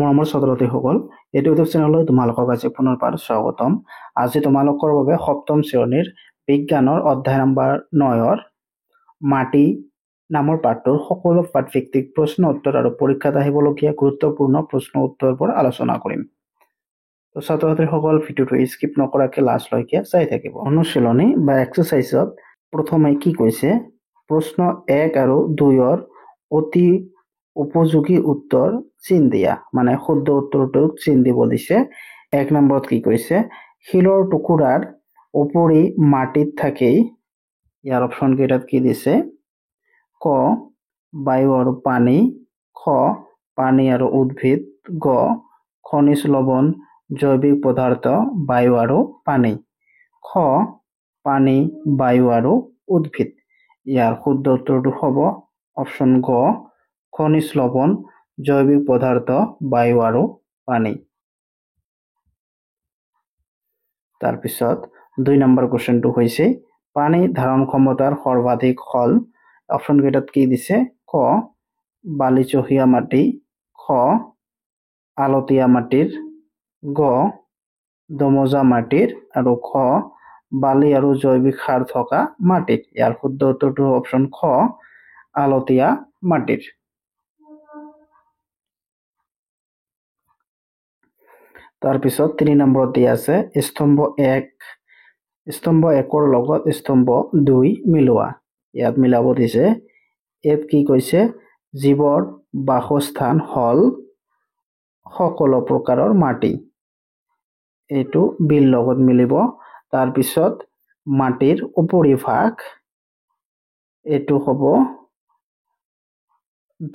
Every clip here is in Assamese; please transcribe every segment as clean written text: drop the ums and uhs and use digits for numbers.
মৰমৰ ছাত্ৰ-ছাত্ৰীসকল, এইটো ইউটিউব চেনেললৈ তোমালোকক আজি পুনৰবাৰ স্বাগতম। আজি তোমালোকৰ বাবে সপ্তম শ্ৰেণীৰ বিজ্ঞানৰ অধ্যায় নম্বৰ 9ৰ মাটি নামৰ পাঠটোৰ সকলো পাঠভিত্তিক প্ৰশ্ন উত্তৰ আৰু পৰীক্ষাত আহিবলগীয়া গুৰুত্বপূৰ্ণ প্ৰশ্ন উত্তৰবোৰ আলোচনা কৰিম। তো ছাত্ৰ-ছাত্ৰীসকল ভিডিঅ'টো স্কিপ নকৰাকৈ লাষ্টলৈকে চাই থাকিব। অনুশীলনী বা এক্সাৰচাইজত প্ৰথমে কি কৈছে, প্ৰশ্ন 1 আৰু 2ৰ অতি উপযোগী উত্তৰ চিন দিয়া, মানে শুদ্ধ উত্তৰটোক চিন দিব দিছে। 1 নম্বৰত কি কৈছে, শিলৰ টুকুৰাৰ উপৰি মাটিত থাকেই, ইয়াৰ অপশ্যন কেইটাত কি দিছে, ক বায়ু আৰু পানী, খ পানী আৰু উদ্ভিদ, গ খনিজ লৱণ জৈৱিক পদাৰ্থ বায়ু আৰু পানী, খ পানী বায়ু আৰু উদ্ভিদ। ইয়াৰ শুদ্ধ উত্তৰটো হ'ব অপশ্যন গ খনিজ লৱণ জৈৱিক পদাৰ্থ বায়ু আৰু পানী। তাৰপিছত 2 নম্বৰ কুৱেশ্যনটো হৈছে পানী ধাৰণ ক্ষমতাৰ সৰ্বাধিক হল, অপশ্যন কেইটাত কি দিছে, ক বালিচহীয়া মাটি, খ আলতীয়া মাটিৰ, গ দমজা মাটিৰ আৰু খ বালি আৰু জৈৱিক সাৰ থকা মাটিত। ইয়াৰ শুদ্ধ উত্তৰটো অপশ্যন খ আলতীয়া মাটিৰ। তাৰপিছত 3 নম্বৰত দিয়া আছে স্তম্ভ 1ৰ লগত স্তম্ভ 2 মিলোৱা। ইয়াত মিলাব দিছে। ইয়াত কি কৈছে, জীৱৰ বাসস্থান হল সকলো প্ৰকাৰৰ মাটি, এইটো বিল লগত মিলিব। তাৰপিছত মাটিৰ উপৰিভাগ, এইটো হ'ব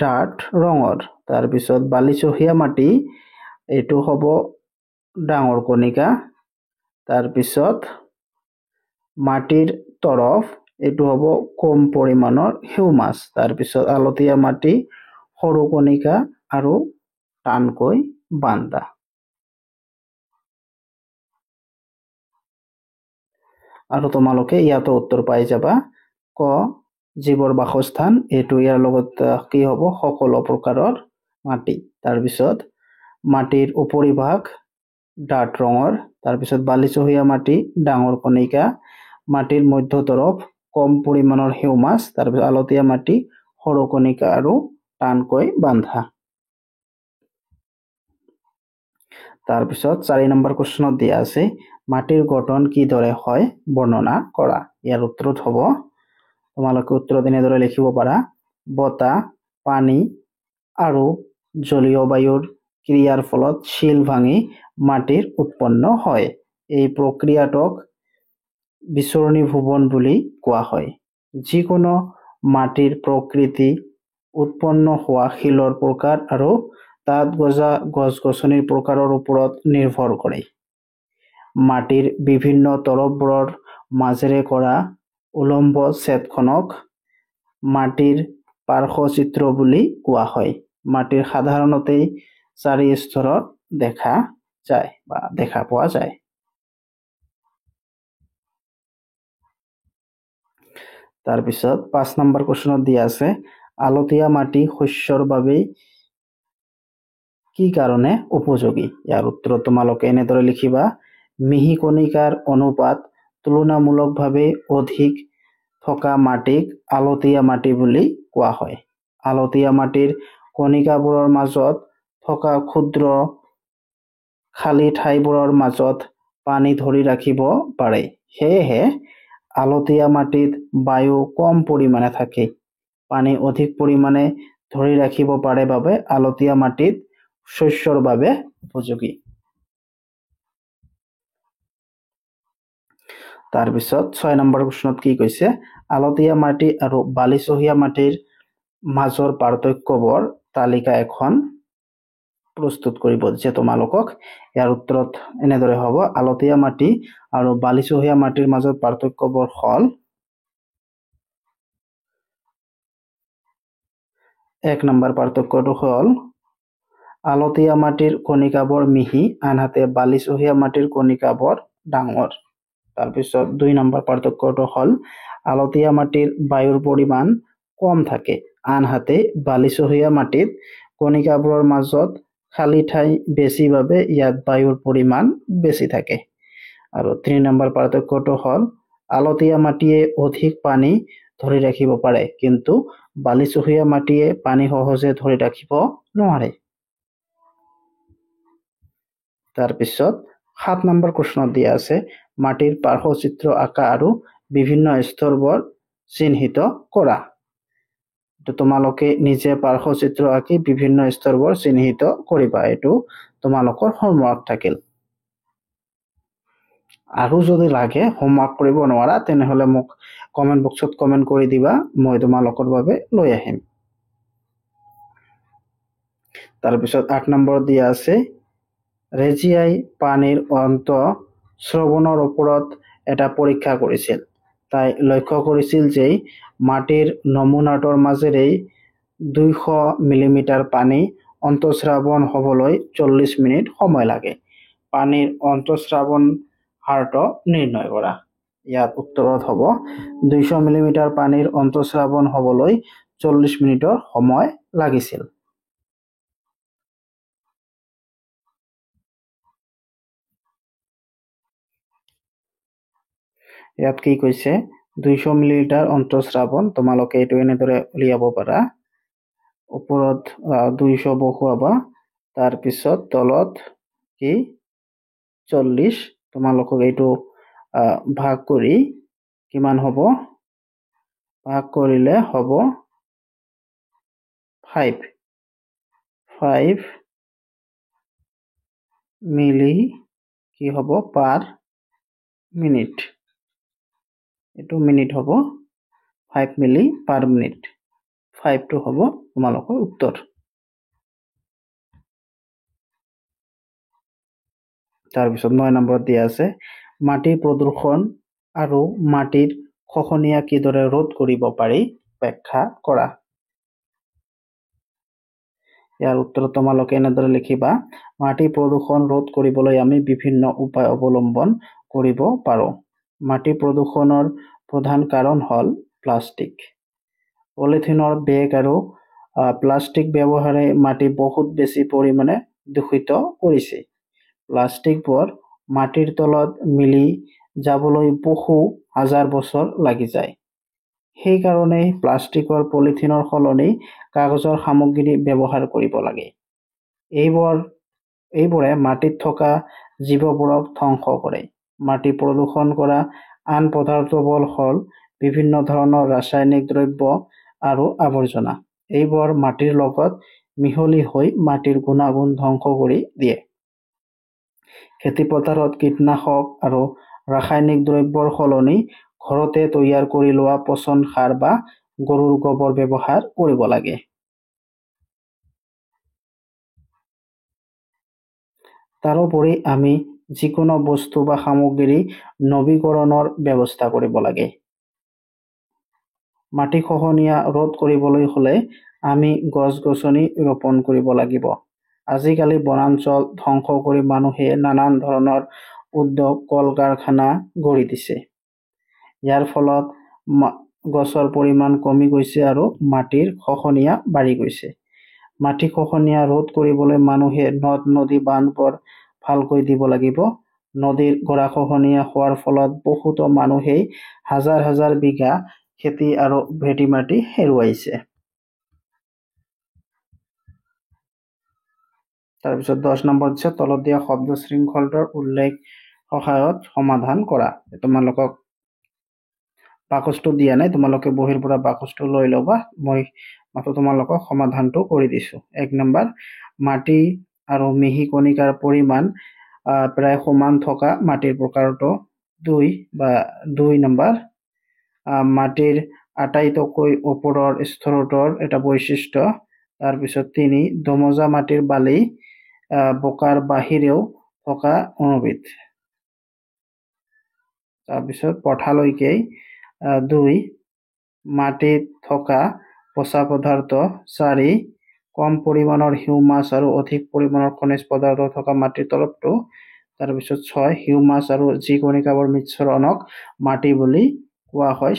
ডাঠ ৰঙৰ। তাৰপিছত বালিচহীয়া মাটি, এইটো হ'ব ডাঙৰ কণিকা। তাৰপিছত মাটিৰ তৰফ, এইটো হ'ব কম পৰিমাণৰ হিউমাছ। তাৰপিছত আলতীয়া মাটি সৰু কণিকা আৰু টানকৈ বান্ধা। আৰু তোমালোকে ইয়াতো উত্তৰ পাই যাবা, ক জীৱৰ বাসস্থান, এইটো ইয়াৰ লগত কি হ'ব, সকলো প্ৰকাৰৰ মাটি। তাৰপিছত মাটিৰ উপৰিভাগ ডাঠ ৰঙৰ, তাৰপিছত বালিচহীয়া মাটি ডাঙৰ কণিকা, মাটিৰ মধ্য তৰফ কম পৰিমাণৰ হিউমাছ, তাৰপিছত আলতীয়া মাটি সৰু কণিকা আৰু টানকৈ বান্ধা। তাৰপিছত 4 নম্বৰ কুৱেশ্যনত দিয়া আছে মাটিৰ গঠন কিদৰে হয় বৰ্ণনা কৰা। ইয়াৰ উত্তৰত হ'ব, তোমালোকে উত্তৰত এনেদৰে লিখিব পাৰা, বতাহ পানী আৰু জলীয় বায়ুৰ ক্ৰিয়াৰ ফলত শিল ভাঙি মাটিৰ উৎপন্ন হয়। এই প্ৰক্ৰিয়াটোক বিচৰণী ভৱন বুলি কোৱা হয়। যিকোনো মাটিৰ প্ৰকৃতি উৎপন্ন হোৱা শিলৰ প্ৰকাৰ আৰু তাত গজা গছ-গছনিৰ প্ৰকাৰৰ ওপৰত নিৰ্ভৰ কৰে। মাটিৰ বিভিন্ন তৰফবোৰৰ মাজেৰে কৰা উলম্ব ছেদখনক মাটিৰ পাৰ্শ্বচিত্ৰ বুলি কোৱা হয়। মাটিৰ সাধাৰণতে 4 স্তৰত দেখা যায় বা দেখা পোৱা যায়। তাৰপিছত 5 নম্বৰ কুৱেশ্যনত দিয়া আছে আলতীয়া মাটি শস্যৰ বাবে কি কাৰণে উপযোগী। ইয়াৰ উত্তৰত তোমালোকে এনেদৰে লিখিবা, মিহি কণিকাৰ অনুপাত তুলনামূলকভাৱে অধিক থকা মাটিক আলতীয়া মাটি বুলি কোৱা হয়। আলতীয়া মাটিৰ কণিকাবোৰৰ মাজত থকা ক্ষুদ্ৰ খালী ঠাইবোৰৰ মাজত পানী ধৰি ৰাখিব পাৰে। সেয়েহে আলতীয়া মাটিত বায়ু কম পৰিমাণে থাকে, পানী অধিক পৰিমাণে ধৰি ৰাখিব পাৰে বাবে আলতীয়া মাটিত শস্যৰ বাবে উপযোগী। তাৰপিছত 6 নম্বৰ কুৱেশ্যনত কি কৈছে, আলতীয়া মাটি আৰু বালিচহীয়া মাটিৰ মাজৰ পাৰ্থক্যবোৰ তালিকা এখন প্ৰস্তুত কৰিব দিছে তোমালোকক। ইয়াৰ উত্তৰত এনেদৰে হ'ব, আলতীয়া মাটি আৰু বালিচহীয়া মাটিৰ মাজত পাৰ্থক্যবোৰ হ'ল, 1 নম্বৰ পাৰ্থক্যটো হ'ল আলতীয়া মাটিৰ কণিকাবোৰ মিহি, আনহাতে বালিচহীয়া মাটিৰ কণিকাবোৰ ডাঙৰ। তাৰপিছত 2 নম্বৰ পাৰ্থক্যটো হ'ল আলতীয়া মাটিৰ বায়ুৰ পৰিমাণ কম থাকে, আনহাতে বালিচহীয়া মাটিত কণিকাবোৰৰ মাজত খালি ঠাই বেছি বাবে ইয়াত বায়ুৰ পৰিমাণ বেছি থাকে। আৰু 3 নম্বৰ পাৰ্থক্যটো হ'ল আলতীয়া মাটিয়ে অধিক পানী ধৰি ৰাখিব পাৰে, কিন্তু বালিচহীয়া মাটিয়ে পানী সহজে ধৰি ৰাখিব নোৱাৰে। তাৰপিছত 7 নম্বৰ প্ৰশ্নত দিয়া আছে মাটিৰ পাৰ্শ্বচিত্ৰ আঁকা আৰু বিভিন্ন স্তৰবোৰ চিহ্নিত কৰা। তোমালোকে নিজে পাৰ্শ্বচিত্ৰ আঁকি বিভিন্ন স্তৰবোৰ চিহ্নিত কৰিবা। এইটো তোমালোকৰ হোমৱৰ্ক থাকিল। আৰু যদি লাগে হোমৱৰ্ক কৰিব নোৱাৰা তেনেহলে মোক কমেন্ট বক্সত কমেন্ট কৰি দিবা, মই তোমালোকৰ বাবে লৈ আহিম। তাৰপিছত 8 নম্বৰত দিয়া আছে ৰেজিয়াই পানীৰ অন্তঃস্ৰৱণৰ ওপৰত এটা পৰীক্ষা কৰিছিল। তাই লক্ষ্য কৰিছিল যে মাটিৰ নমুনাটোৰ মাজেৰেই 200 মিলিমিটাৰ পানী অন্তঃস্ৰাৱণ হ'বলৈ 40 মিনিট সময় লাগে। পানীৰ অন্তঃস্ৰাৱণ হাৰটো নিৰ্ণয় কৰা। ইয়াত উত্তৰত হ'ব 200 মিলিমিটাৰ পানীৰ অন্তঃস্ৰাৱণ হ'বলৈ 40 মিনিটৰ সময় লাগিছিল। ইয়াত কি কৈছে 200 মিলিলিটাৰ অন্তঃস্ৰাৱণ, তোমালোকে এইটো এনেদৰে উলিয়াব পাৰা। ওপৰত 200 বহুৱাবা, তাৰপিছত তলত কি 40, তোমালোকক এইটো ভাগ কৰি কিমান হ'ব, ভাগ কৰিলে হ'ব 5 মিলি কি হ'ব পাৰ মিনিট। এইটো মিনিট হ'ব 5 মিলি পাৰ মিনিট। 5 টো হ'ব তোমালোকৰ উত্তৰ। তাৰপিছত 9 নম্বৰত দিয়া আছে মাটিৰ প্ৰদূষণ আৰু মাটিৰ খহনীয়া কিদৰে ৰোধ কৰিব পাৰি ব্যাখ্যা কৰা। ইয়াৰ উত্তৰ তোমালোকে এনেদৰে লিখিবা মাটি প্ৰদূষণ ৰোধ কৰিবলৈ আমি বিভিন্ন উপায় অৱলম্বন কৰিব পাৰোঁ। মাটি প্ৰদূষণৰ প্ৰধান কাৰণ হ'ল প্লাষ্টিক। পলিথিনৰ বেগ আৰু প্লাষ্টিক ব্যৱহাৰে মাটি বহুত বেছি পৰিমাণে দূষিত কৰিছে। প্লাষ্টিকবোৰ মাটিৰ তলত মিলি যাবলৈ বহু হাজাৰ বছৰ লাগি যায়। সেইকাৰণে প্লাষ্টিকৰ পলিথিনৰ সলনি কাগজৰ সামগ্ৰী ব্যৱহাৰ কৰিব লাগে। এইবোৰে মাটিত থকা জীৱবোৰক ধ্বংস কৰে। মাটি প্ৰদূষণ কৰা আন পদাৰ্থবোৰ হ'ল বিভিন্ন ধৰণৰ ৰাসায়নিক দ্ৰব্য আৰু আৱৰ্জনা। এইবোৰ মাটিৰ লগত মিহলি হৈ মাটিৰ গুণাগুণ ধ্বংস কৰি দিয়ে। খেতি পথাৰত কীটনাশক আৰু ৰাসায়নিক দ্ৰব্যৰ সলনি ঘৰতে তৈয়াৰ কৰি লোৱা পচন সাৰ বা গৰুৰ গোবৰ ব্যৱহাৰ কৰিব লাগে। তাৰোপৰি আমি যিকোনো বস্তু বা সামগ্ৰী নৱীকৰণৰ ব্যৱস্থা কৰিব লাগে। মাটি খহনীয়া ৰোধ কৰিবলৈ হ'লে আমি গছ-গছনি ৰোপণ কৰিব লাগিব। আজিকালি বনাঞ্চল ধ্বংস কৰি মানুহে নানান ধৰণৰ উদ্যোগ কল-কাৰখানা গঢ়ি দিছে। ইয়াৰ ফলত গছৰ পৰিমাণ কমি গৈছে আৰু মাটিৰ খহনীয়া বাঢ়ি গৈছে। মাটি খহনীয়া ৰোধ কৰিবলৈ মানুহে নদ-নদী বান্ধবোৰ ভালকৈ দিব লাগিব। নদীৰ গৰাখহনীয়া হোৱাৰ ফলত বহুতো মানুহেই হাজাৰ হাজাৰ বিঘা খেতি আৰু ভেটি মাটি হেৰুৱাইছে। তাৰপিছত 10 নম্বৰত দিছে তলত দিয়া শব্দ শৃংখলটোৰ উল্লেখ সহায়ত সমাধান কৰা। তোমালোকক বাকচটো দিয়া নাই, তোমালোকে বহিৰ পৰা বাকচটো লৈ ল'বা। মই মাত্ৰ তোমালোকক সমাধানটো কৰি দিছো। 1 নম্বৰ মাটি আৰু মিহি কণিকাৰ পৰিমাণ প্ৰায় সমান থকা মাটিৰ প্ৰকাৰটো। 2 নম্বৰ মাটিৰ আটাইতকৈ ওপৰৰ স্তৰটোৰ এটা বৈশিষ্ট্য। তাৰপিছত 3 দমজা মাটিৰ বালি বোকাৰ বাহিৰেও থকা অনুবিধ। তাৰপিছত পথালৈকে 2 মাটিত থকা পচা পদাৰ্থ। 4 কম পৰিমাণৰ হিউমাছ আৰু অধিক পৰিমাণৰ খনিজ পদাৰ্থ থকা মাটিৰ তৰপটো। তাৰপিছত 6 হিউমাছ আৰু জি কণিকাবোৰ মিশ্ৰণক মাটি বুলি কোৱা হয়।